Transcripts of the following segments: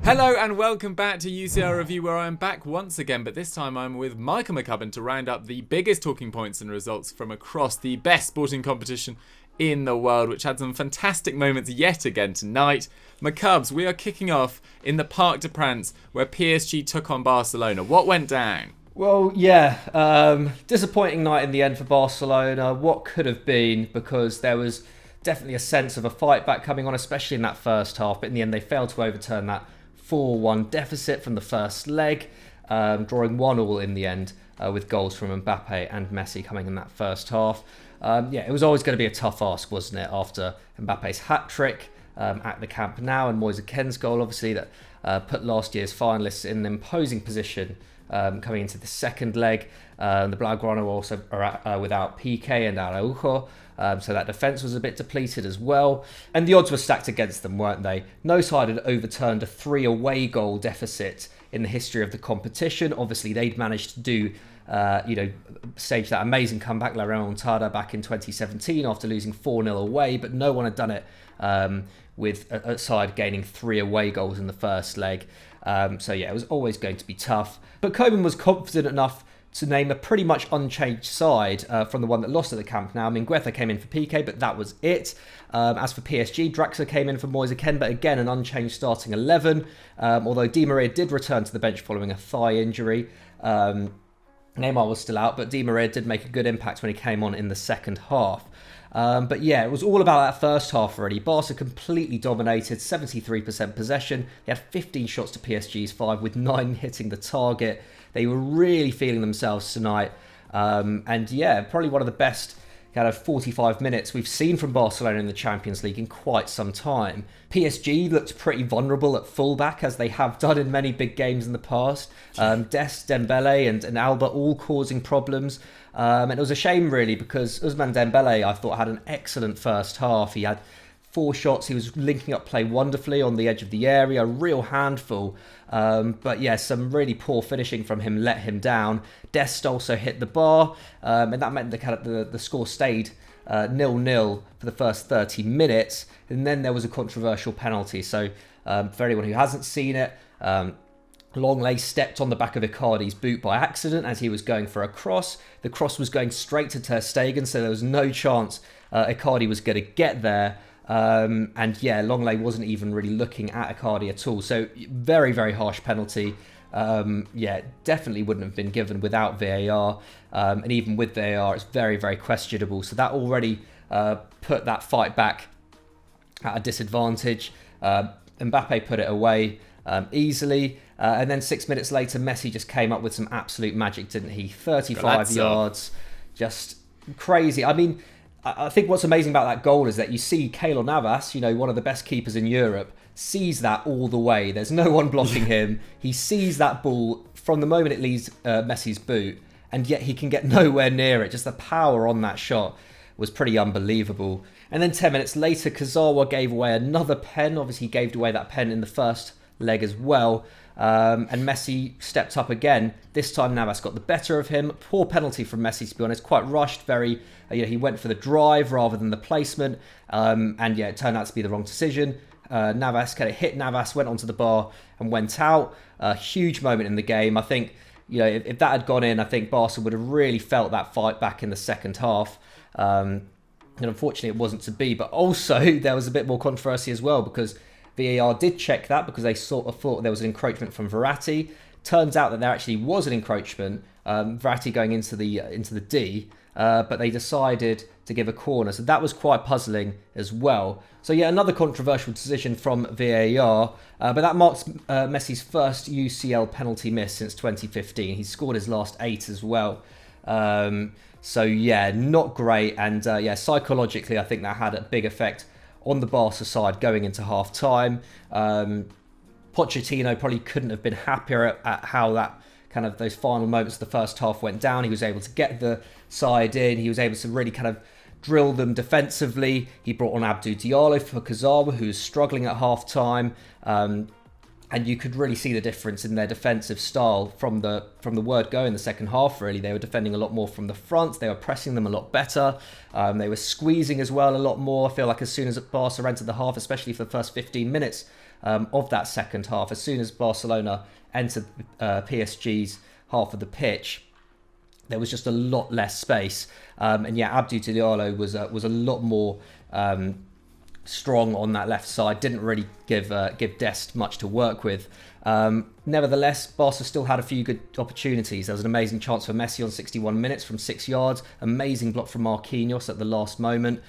Hello and welcome back to UCL Review, where I'm back once again, but this time I'm with Michael McCubbin to round up the biggest talking points and results from across the best sporting competition in the world, which had some fantastic moments yet again tonight. McCubbs, we are kicking off in the Parc Des Princes, where PSG took on Barcelona. What went down? Well, yeah, disappointing night in the end for Barcelona. What could have been, because there was definitely a sense of a fight back coming on, especially in that first half, but in the end they failed to overturn that 4-1 deficit from the first leg, drawing 1-1 in the end, with goals from Mbappe and Messi coming in that first half. It was always going to be a tough ask, wasn't it, after Mbappe's hat-trick at the Camp Nou and Moise Kean's goal, obviously, that put last year's finalists in an imposing position coming into the second leg. The Blaugrana also are without Piqué and Araujo, so that defence was a bit depleted as well. And the odds were stacked against them, weren't they? No side had overturned a 3 away goal deficit in the history of the competition. Obviously, they'd managed to do, stage that amazing comeback, La Remontada, back in 2017 after losing 4-0 away, but no one had done it with a side gaining 3 away goals in the first leg. It was always going to be tough. But Koeman was confident enough to name a pretty much unchanged side from the one that lost at the Camp Nou. Mingueza came in for Piqué, but that was it. As for PSG, Draxler came in for Moise Kean, but again, an unchanged starting 11. Although Di Maria did return to the bench following a thigh injury. Neymar was still out, but Di Maria did make a good impact when he came on in the second half. It was all about that first half already. Barca completely dominated, 73% possession. They had 15 shots to PSG's 5, with 9 hitting the target. They were really feeling themselves tonight. Probably one of the best kind of 45 minutes we've seen from Barcelona in the Champions League in quite some time. PSG looked pretty vulnerable at fullback, as they have done in many big games in the past. Dest, Dembele and Alba all causing problems. And it was a shame, really, because Ousmane Dembele, I thought, had an excellent first half. He had 4 shots. He was linking up play wonderfully on the edge of the area, a real handful. Some really poor finishing from him let him down. Dest also hit the bar, and that meant the score stayed 0-0 for the first 30 minutes. And then there was a controversial penalty. So for anyone who hasn't seen it, Longley stepped on the back of Icardi's boot by accident as he was going for a cross. The cross was going straight to Ter Stegen, so there was no chance Icardi was going to get there. Longley wasn't even really looking at Icardi at all. So very, very harsh penalty. Definitely wouldn't have been given without VAR. And even with VAR, it's very, very questionable. So that already put that fight back at a disadvantage. Mbappe put it away easily. And then 6 minutes later, Messi just came up with some absolute magic, didn't he? 35 yards. Just crazy. I mean, I think what's amazing about that goal is that you see Keylor Navas, one of the best keepers in Europe, sees that all the way. There's no one blocking him. He sees that ball from the moment it leaves Messi's boot, and yet he can get nowhere near it. Just the power on that shot was pretty unbelievable. And then 10 minutes later, Kurzawa gave away another pen. Obviously, he gave away that pen in the first leg as well. And Messi stepped up again. This time Navas got the better of him. Poor penalty from Messi, to be honest. Quite rushed. He went for the drive rather than the placement. It turned out to be the wrong decision. Navas kind of hit Navas, went onto the bar and went out. A huge moment in the game. I think, if that had gone in, I think Barca would have really felt that fight back in the second half. And unfortunately it wasn't to be. But also there was a bit more controversy as well, because VAR did check that, because they sort of thought there was an encroachment from Verratti. Turns out that there actually was an encroachment, Verratti going into the D, but they decided to give a corner. So that was quite puzzling as well. So another controversial decision from VAR, but that marks Messi's first UCL penalty miss since 2015. He's scored his last 8 as well. Not great. And psychologically, I think that had a big effect on the Barca side going into half-time. Pochettino probably couldn't have been happier at how that kind of those final moments of the first half went down. He was able to get the side in. He was able to really kind of drill them defensively. He brought on Abdou Diallo for Kurzawa, who was struggling at half-time. And you could really see the difference in their defensive style from the word go in the second half, really. They were defending a lot more from the front. They were pressing them a lot better. They were squeezing as well a lot more. I feel like as soon as Barca entered the half, especially for the first 15 minutes, of that second half. As soon as Barcelona entered PSG's half of the pitch, there was just a lot less space. And yeah, Abdou Diallo was a lot more strong on that left side. Didn't really give Dest much to work with. Nevertheless, Barca still had a few good opportunities. There was an amazing chance for Messi on 61 minutes from 6 yards. Amazing block from Marquinhos at the last moment.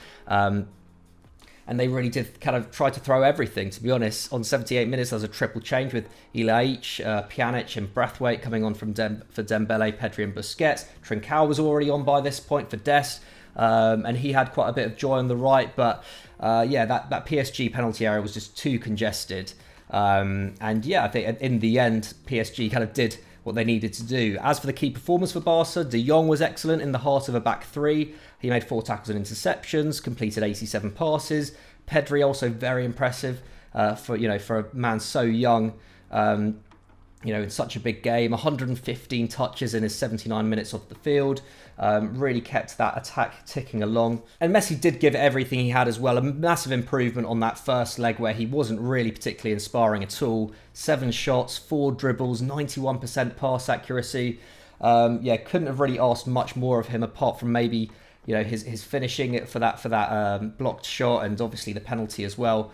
And they really did kind of try to throw everything, to be honest. On 78 minutes, there was a triple change with Ilaich, Pjanic and Braithwaite coming on for Dembele, Pedri and Busquets. Trincao was already on by this point for Dest, and he had quite a bit of joy on the right. But that PSG penalty area was just too congested. And yeah, I think in the end, PSG kind of did what they needed to do. As for the key performance for Barca, De Jong was excellent in the heart of a back three. He made 4 tackles and interceptions, completed 87 passes. Pedri also very impressive for a man so young. In such a big game, 115 touches in his 79 minutes off the field. Really kept that attack ticking along. And Messi did give everything he had as well. A massive improvement on that first leg where he wasn't really particularly inspiring at all. 7 shots, 4 dribbles, 91% pass accuracy. Couldn't have really asked much more of him apart from maybe his finishing for that blocked shot and obviously the penalty as well.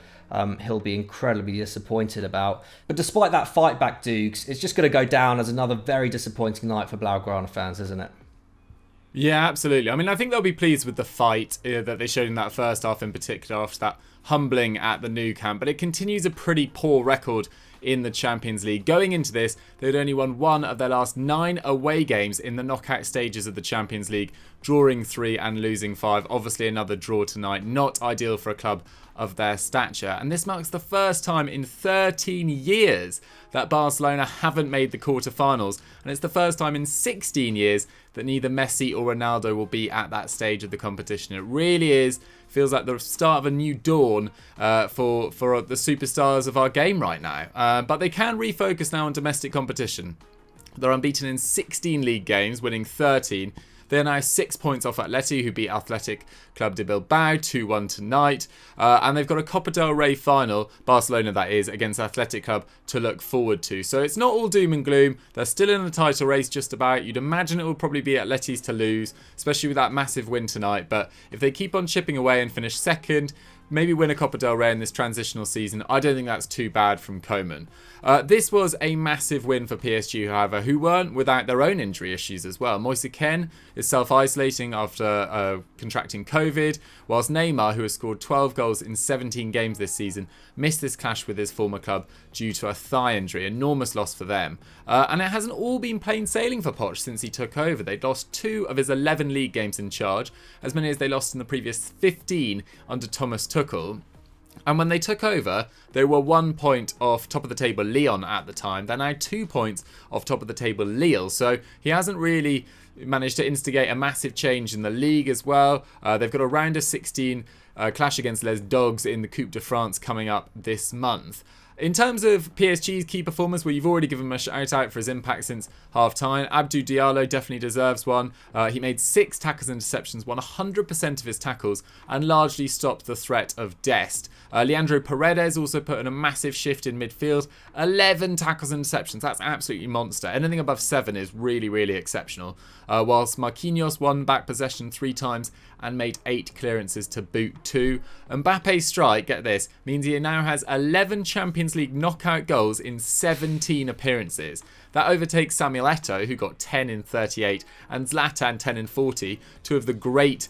He'll be incredibly disappointed about. But despite that fight back, Dukes, it's just going to go down as another very disappointing night for Blaugrana fans, isn't it? Yeah, absolutely. I mean, I think they'll be pleased with the fight that they showed in that first half in particular after that humbling at the Nou Camp. But it continues a pretty poor record in the Champions League. Going into this, they'd only won 1 of their last 9 away games in the knockout stages of the Champions League, drawing 3 and losing 5. Obviously another draw tonight, not ideal for a club of their stature. And this marks the first time in 13 years that Barcelona haven't made the quarterfinals, and it's the first time in 16 years that neither Messi or Ronaldo will be at that stage of the competition. It really feels like the start of a new dawn for the superstars of our game right now. But they can refocus now on domestic competition. They're unbeaten in 16 league games, winning 13. They're now 6 points off Atleti, who beat Athletic Club de Bilbao 2-1 tonight. And they've got a Copa del Rey final, Barcelona that is, against Athletic Club to look forward to. So it's not all doom and gloom. They're still in the title race just about. You'd imagine it will probably be Atleti's to lose, especially with that massive win tonight. But if they keep on chipping away and finish second, maybe win a Copa del Rey in this transitional season, I don't think that's too bad from Koeman. This was a massive win for PSG, however, who weren't without their own injury issues as well. Moise Kean is self-isolating after contracting COVID, whilst Neymar, who has scored 12 goals in 17 games this season, missed this clash with his former club due to a thigh injury. Enormous loss for them. And it hasn't all been plain sailing for Poch since he took over. They'd lost 2 of his 11 league games in charge, as many as they lost in the previous 15 under Thomas Tuchel. And when they took over, they were 1 point off top of the table Lyon at the time. They're now 2 points off top of the table Lille. So he hasn't really managed to instigate a massive change in the league as well. They've got a round of 16 clash against Les Dogs in the Coupe de France coming up this month. In terms of PSG's key performers, well, you've already given him a shout out for his impact since half-time. Abdou Diallo definitely deserves one. He made 6 tackles and interceptions, won 100% of his tackles, and largely stopped the threat of Dest. Leandro Paredes also put in a massive shift in midfield. 11 tackles and interceptions. That's absolutely monster. Anything above 7 is really, really exceptional. Whilst Marquinhos won back possession 3 times and made 8 clearances to boot 2. Mbappe's strike, get this, means he now has 11 Champions League knockout goals in 17 appearances. That overtakes Samuel Eto'o, who got 10 in 38, and Zlatan 10 in 40, 2 of the great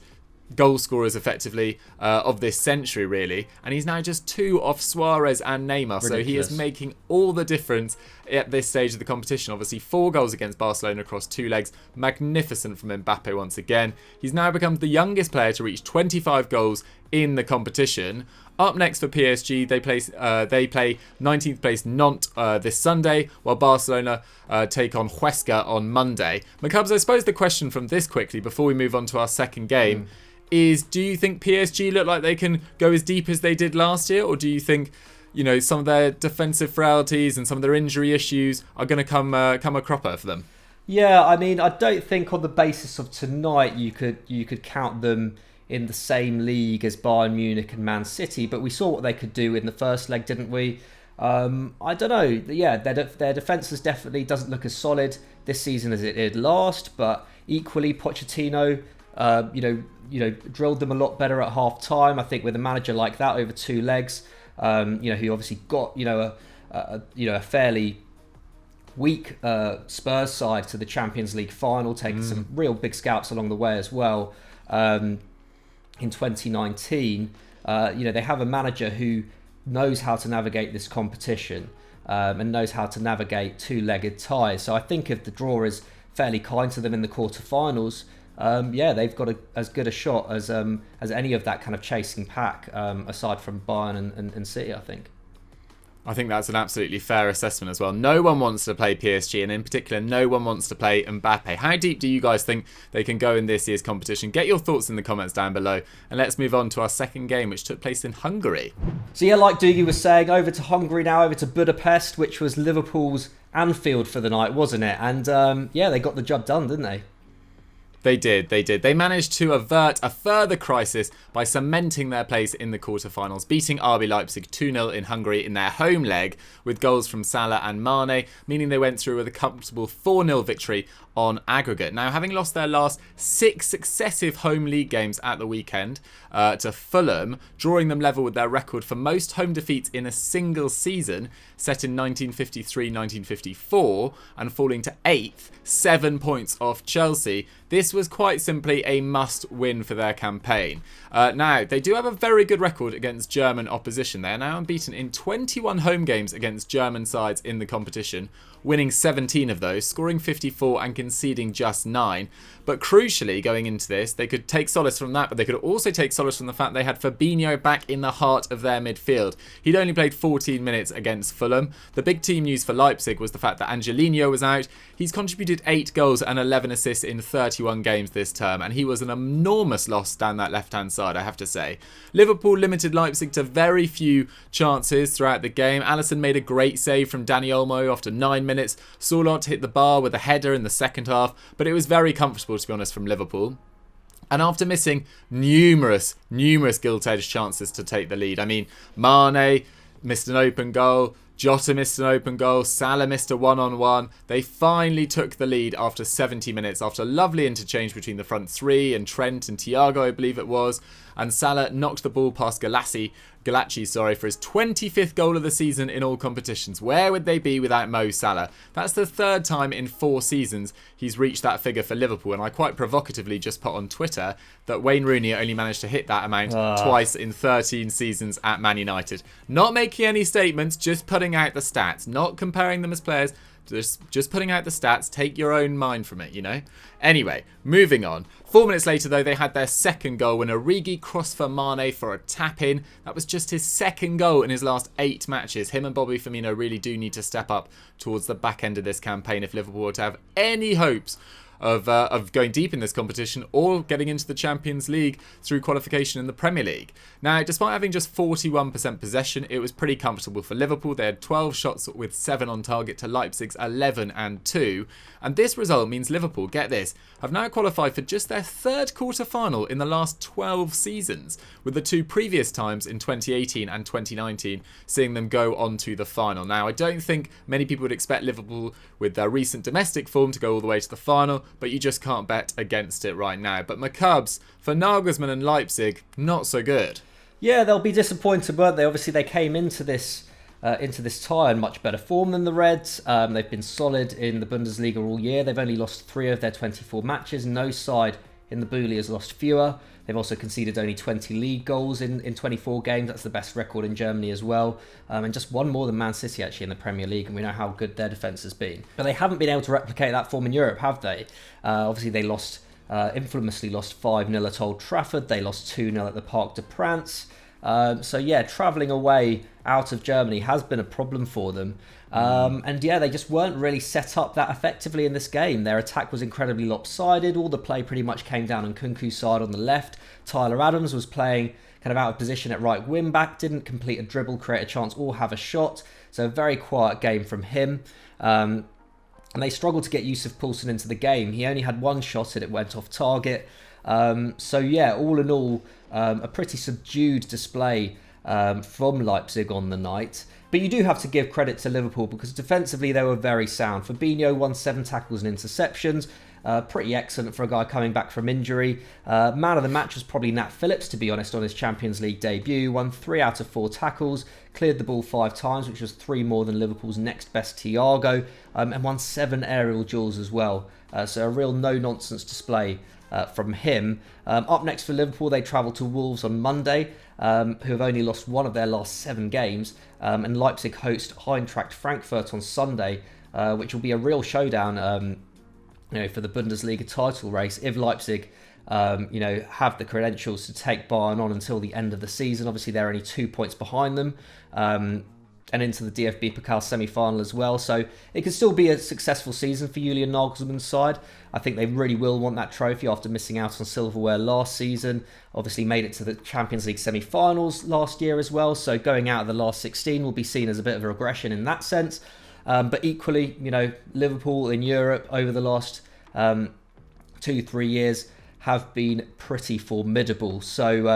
goal scorers effectively of this century, really. And he's now just 2 off Suarez and Neymar. Ridiculous. So he is making all the difference at this stage of the competition. Obviously 4 goals against Barcelona across 2 legs. Magnificent from Mbappe once again. He's now become the youngest player to reach 25 goals in the competition. Up next for PSG, they play 19th place Nantes this Sunday, while Barcelona take on Huesca on Monday. McCubbs, I suppose the question from this quickly, before we move on to our second game, is do you think PSG look like they can go as deep as they did last year, or do you think some of their defensive frailties and some of their injury issues are going to come a cropper for them? Yeah, I mean, I don't think on the basis of tonight you could count them in the same league as Bayern Munich and Man City, but we saw what they could do in the first leg, didn't we? I don't know. Yeah, their defence definitely doesn't look as solid this season as it did last, but equally Pochettino, drilled them a lot better at half time. I think with a manager like that over 2 legs, who obviously got a fairly weak Spurs side to the Champions League final, taking some real big scalps along the way as well. In 2019, they have a manager who knows how to navigate this competition and knows how to navigate 2-legged ties. So I think if the draw is fairly kind to them in the quarterfinals, they've got as good a shot as any of that kind of chasing pack, aside from Bayern and City, I think. I think that's an absolutely fair assessment as well. No one wants to play PSG, and in particular, no one wants to play Mbappe. How deep do you guys think they can go in this year's competition? Get your thoughts in the comments down below, and let's move on to our second game, which took place in Hungary. So yeah, like Doogie was saying, over to Hungary now, over to Budapest, which was Liverpool's Anfield for the night, wasn't it? And they got the job done, didn't they? They did. They managed to avert a further crisis by cementing their place in the quarterfinals, beating RB Leipzig 2-0 in Hungary in their home leg with goals from Salah and Mane, meaning they went through with a comfortable 4-0 victory on aggregate. Now, having lost their last 6 successive home league games at the weekend to Fulham, drawing them level with their record for most home defeats in a single season, set in 1953-1954, and falling to 8th, 7 points off Chelsea, this was quite simply a must-win for their campaign. Now, they do have a very good record against German opposition. They are now unbeaten in 21 home games against German sides in the competition, winning 17 of those, scoring 54 and conceding just 9. But crucially, going into this, they could take solace from that, but they could also take solace from the fact they had Fabinho back in the heart of their midfield. He'd only played 14 minutes against Fulham. The big team news for Leipzig was the fact that Angelino was out. He's contributed 8 goals and 11 assists in 31 games this term, and he was an enormous loss down that left-hand side, I have to say. Liverpool limited Leipzig to very few chances throughout the game. Alisson made a great save from Dani Olmo after 9 minutes. Soulot hit the bar with a header in the second half, but it was very comfortable, to be honest, from Liverpool. And after missing numerous gilt-edged chances to take the lead, I mean, Mane missed an open goal, Jota missed an open goal, Salah missed a one-on-one. They finally took the lead after 70 minutes, after a lovely interchange between the front 3 and Trent and Thiago, I believe it was. And Salah knocked the ball past Galacci for his 25th goal of the season in all competitions. Where would they be without Mo Salah? That's the 3rd time in 4 seasons he's reached that figure for Liverpool, and I quite provocatively just put on Twitter that Wayne Rooney only managed to hit that amount twice in 13 seasons at Man United. Not making any statements, just putting out the stats, not comparing them as players. Just putting out the stats. Take your own mind from it, you know. Anyway, moving on. 4 minutes later, though, they had their second goal when Origi crossed for Mane for a tap-in. That was just his second goal in his last 8 matches. Him and Bobby Firmino really do need to step up towards the back end of this campaign if Liverpool were to have any hopes of going deep in this competition or getting into the Champions League through qualification in the Premier League. Now, despite having just 41% possession, it was pretty comfortable for Liverpool. They had 12 shots with 7 on target to Leipzig's 11 and 2. And this result means Liverpool, get this, have now qualified for just their 3rd quarter-final in the last 12 seasons, with the 2 previous times in 2018 and 2019 seeing them go on to the final. Now, I don't think many people would expect Liverpool, with their recent domestic form, to go all the way to the final, but you just can't bet against it right now. But McCubs, for Nagelsmann and Leipzig, not so good. Yeah, they'll be disappointed, weren't they? Obviously, they came into this tie in much better form than the Reds. They've been solid in the Bundesliga all year. They've only lost 3 of their 24 matches. No side in the Bully has lost fewer. They've also conceded only 20 league goals in 24 games. That's the best record in Germany as well. And just 1 more than Man City, actually, in the Premier League. And we know how good their defence has been. But they haven't been able to replicate that form in Europe, have they? Obviously, they infamously lost 5-0 at Old Trafford. They lost 2-0 at the Parc Des Princes. Travelling away out of Germany has been a problem for them. They just weren't really set up that effectively in this game. Their attack was incredibly lopsided. All the play pretty much came down on Kunku's side on the left. Tyler Adams was playing kind of out of position at right wing back, didn't complete a dribble, create a chance or have a shot. So a very quiet game from him. And they struggled to get Yusuf Poulsen into the game. He only had 1 shot and it went off target. All in all, a pretty subdued display from Leipzig on the night. But you do have to give credit to Liverpool because defensively they were very sound. Fabinho won 7 tackles and interceptions. Pretty excellent for a guy coming back from injury. Man of the match was probably Nat Phillips, to be honest, on his Champions League debut. Won 3 out of 4 tackles, cleared the ball 5 times, which was 3 more than Liverpool's next best Thiago, and won 7 aerial duels as well. So a real no-nonsense display from him. Up next for Liverpool, they travel to Wolves on Monday, who have only lost 1 of their last 7 games. And Leipzig host Eintracht Frankfurt on Sunday, which will be a real showdown for the Bundesliga title race if Leipzig have the credentials to take Bayern on until the end of the season. Obviously, they're only 2 points behind them, and into the DFB Pokal semi-final as well. So it could still be a successful season for Julian Nagelsmann's side. I think they really will want that trophy after missing out on silverware last season. Obviously made it to the Champions League semi-finals last year as well. So going out of the last 16 will be seen as a bit of a regression in that sense. But equally, Liverpool in Europe over the last 2-3 years have been pretty formidable. So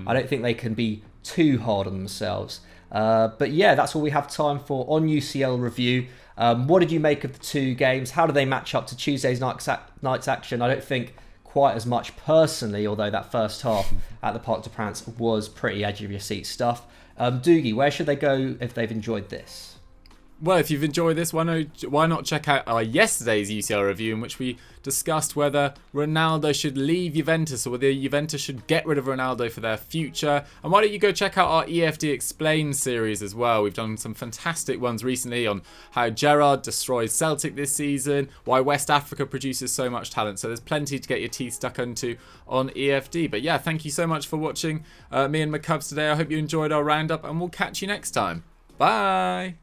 I don't think they can be too hard on themselves. But yeah, that's all we have time for on UCL review. What did you make of the 2 games? How do they match up to Tuesday's night's action? I don't think quite as much personally, although that first half at the Parc Des Princes was pretty edge of your seat stuff. Doogie, where should they go if they've enjoyed this? Well, if you've enjoyed this, why not check out our yesterday's UCL review, in which we discussed whether Ronaldo should leave Juventus or whether Juventus should get rid of Ronaldo for their future. And why don't you go check out our EFD Explained series as well. We've done some fantastic ones recently on how Gerrard destroys Celtic this season, why West Africa produces so much talent. So there's plenty to get your teeth stuck into on EFD. But yeah, thank you so much for watching me and my Cubs today. I hope you enjoyed our roundup, and we'll catch you next time. Bye!